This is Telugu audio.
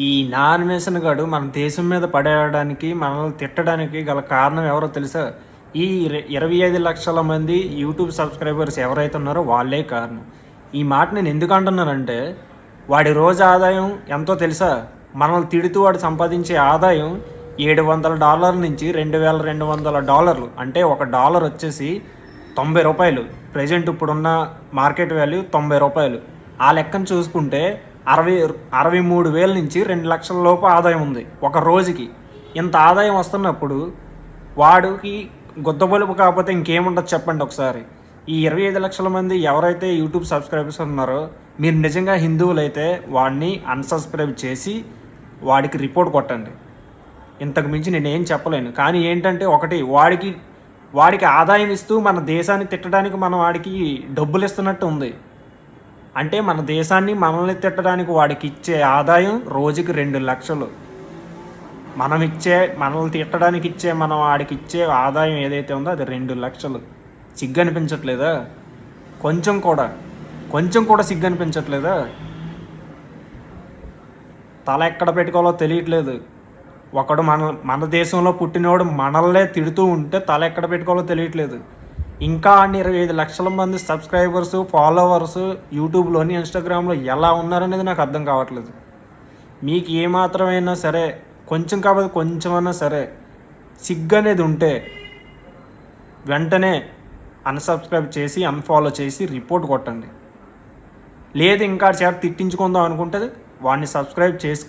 ఈ నాన్వేషన్ గాడు మన దేశం మీద పడేయడానికి మనల్ని తిట్టడానికి గల కారణం ఎవరో తెలుసా? ఈ 25 లక్షల మంది యూట్యూబ్ సబ్స్క్రైబర్స్ ఎవరైతే ఉన్నారో వాళ్ళే కారణం. ఈ మాట నేను ఎందుకు అంటున్నానంటే, వాడి రోజు ఆదాయం ఎంతో తెలుసా? మనల్ని తిడుతూ వాడు సంపాదించే ఆదాయం $700 నుంచి $2200. అంటే $1 వచ్చేసి $90. ప్రజెంట్ ఇప్పుడున్న మార్కెట్ వాల్యూ $90. ఆ లెక్కను చూసుకుంటే 63,000 నుంచి 2 లక్షల లోపు ఆదాయం ఉంది ఒక రోజుకి. ఇంత ఆదాయం వస్తున్నప్పుడు వాడికి గుద్దబలుపు కాకపోతే ఇంకేముండదు చెప్పండి ఒకసారి. ఈ 25 లక్షల మంది ఎవరైతే యూట్యూబ్ సబ్స్క్రైబర్స్ ఉన్నారో, మీరు నిజంగా హిందువులైతే వాడిని అన్సబ్స్క్రైబ్ చేసి వాడికి రిపోర్ట్ కొట్టండి. ఇంతకు మించి నేనేం చెప్పలేను. కానీ ఏంటంటే ఒకటి, వాడికి ఆదాయం ఇస్తూ మన దేశాన్ని తిట్టడానికి మనం వాడికి డబ్బులు ఇస్తున్నట్టు ఉంది. అంటే మన దేశాన్ని మనల్ని తిట్టడానికి వాడికి ఇచ్చే ఆదాయం రోజుకి 2 లక్షలు. మనల్ని తిట్టడానికి మనం వాడికి ఇచ్చే ఆదాయం ఏదైతే ఉందో అది 2 లక్షలు. సిగ్గు అనిపించట్లేదా? కొంచెం కూడా సిగ్గు అనిపించట్లేదా? తల ఎక్కడ పెట్టుకోవాలో తెలియట్లేదు. ఒకడు మన దేశంలో పుట్టినోడు మనల్నే తిడుతూ ఉంటే తల ఎక్కడ పెట్టుకోవాలో తెలియట్లేదు. ఇంకా 25 లక్షల మంది సబ్స్క్రైబర్స్, ఫాలోవర్స్ యూట్యూబ్లోని, ఇన్స్టాగ్రామ్లో ఎలా ఉన్నారనేది నాకు అర్థం కావట్లేదు. మీకు ఏమాత్రమైనా సరే, కొంచెం కాకపోతే కొంచెమైనా సరే సిగ్గు అనేది ఉంటే వెంటనే అన్సబ్స్క్రైబ్ చేసి, అన్ఫాలో చేసి రిపోర్ట్ కొట్టండి. లేదు ఇంకా చేత తిట్టించుకుందాం అనుకుంటే వాడిని సబ్స్క్రైబ్ చేసుకో.